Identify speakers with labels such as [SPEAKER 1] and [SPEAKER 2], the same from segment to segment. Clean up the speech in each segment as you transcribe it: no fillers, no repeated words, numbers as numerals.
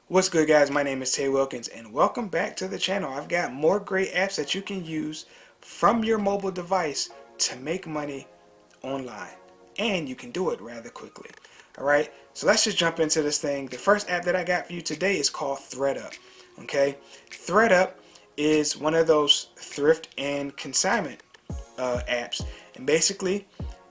[SPEAKER 1] What's good, guys? My name is Tay Wilkins and welcome back to the channel. I've got more great apps that you can use from your mobile device to make money online, and you can do it rather quickly. Alright, so let's just jump into this thing. The first app that I got for you today is called ThredUp. Okay, ThredUp is one of those thrift and consignment apps, and basically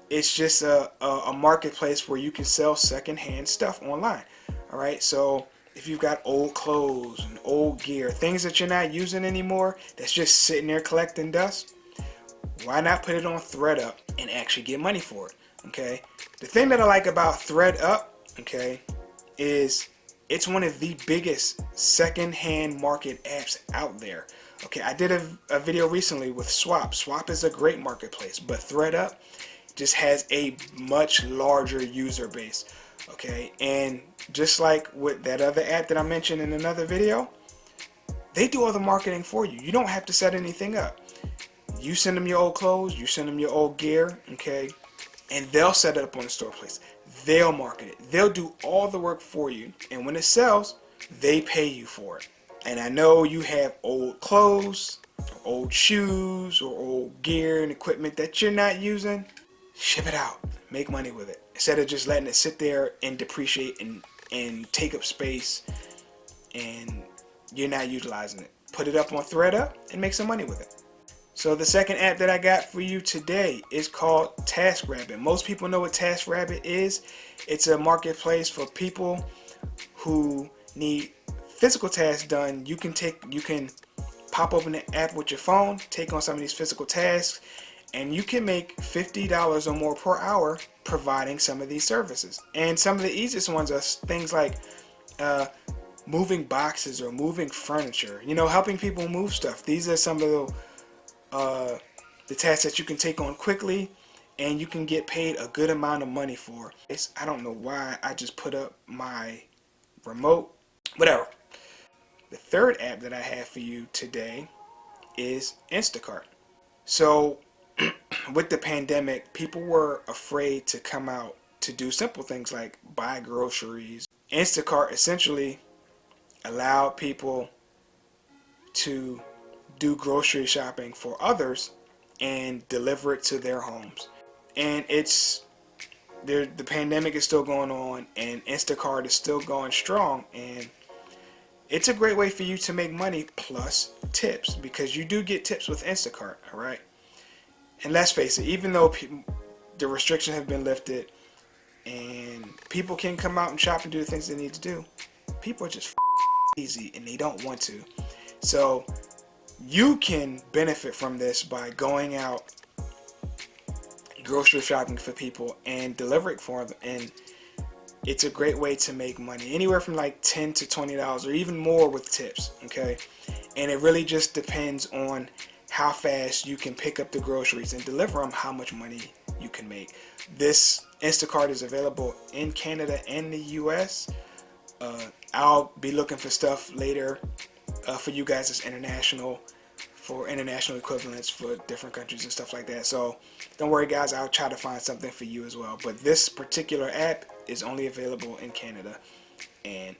[SPEAKER 1] it's just a marketplace where you can sell secondhand stuff online. Alright, so if you've got old clothes and old gear, things that you're not using anymore, that's just sitting there collecting dust, why not put it on ThredUp and actually get money for it? Okay, the thing that I like about ThredUp, okay, is it's one of the biggest secondhand market apps out there. Okay, I did a video recently with Swap. Swap is a great marketplace, but ThredUp just has a much larger user base. Okay, and just like with that other app that I mentioned in another video, they do all the marketing for you. You don't have to set anything up. You send them your old clothes, you send them your old gear, okay, and they'll set it up on the store place. They'll market it. They'll do all the work for you, and when it sells, they pay you for it. And I know you have old clothes, or old shoes, or old gear and equipment that you're not using. Ship it out. Make money with it. Instead of just letting it sit there and depreciate and take up space and you're not utilizing it. Put it up on ThredUp and make some money with it. So the second app that I got for you today is called TaskRabbit. Most people know what TaskRabbit is. It's a marketplace for people who need physical tasks done. You can pop open the app with your phone, take on some of these physical tasks, and you can make $50 or more per hour providing some of these services. And some of the easiest ones are things like moving boxes or moving furniture, helping people move stuff. These are some of the tasks that you can take on quickly and you can get paid a good amount of money for. I don't know why I just put up my remote, whatever. The third app that I have for you today is Instacart. So with the pandemic, people were afraid to come out to do simple things like buy groceries. Instacart essentially allowed people to do grocery shopping for others and deliver it to their homes. And the pandemic is still going on and Instacart is still going strong, and it's a great way for you to make money plus tips, because you do get tips with Instacart. Alright, and let's face it, even though the restrictions have been lifted and people can come out and shop and do the things they need to do, people are just easy and they don't want to. So you can benefit from this by going out grocery shopping for people and delivering for them, and it's a great way to make money, anywhere from like $10 to $20 or even more with tips. Okay, and it really just depends on how fast you can pick up the groceries and deliver them, how much money you can make. This Instacart is available in Canada and the US. I'll be looking for stuff later for you guys as international equivalents for different countries and stuff like that. So don't worry, guys, I'll try to find something for you as well. But this particular app is only available in Canada and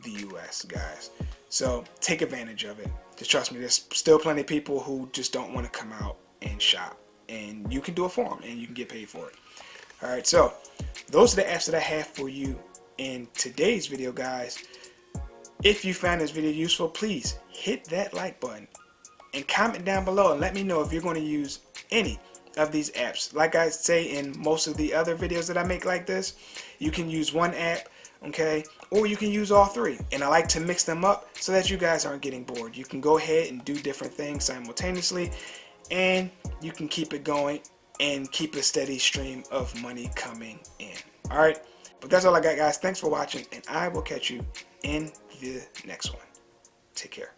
[SPEAKER 1] the US, guys. So take advantage of it. Just trust me, there's still plenty of people who just don't want to come out and shop, and you can do it for them and you can get paid for it. Alright, so those are the apps that I have for you in today's video, guys. If you found this video useful, please hit that like button and comment down below and let me know if you're going to use any of these apps. Like I say in most of the other videos that I make like this, you can use one app, okay, or you can use all three, and I like to mix them up so that you guys aren't getting bored. You can go ahead and do different things simultaneously, and you can keep it going and keep a steady stream of money coming in. Alright, but that's all I got, guys. Thanks for watching, and I will catch you in the next one. Take care.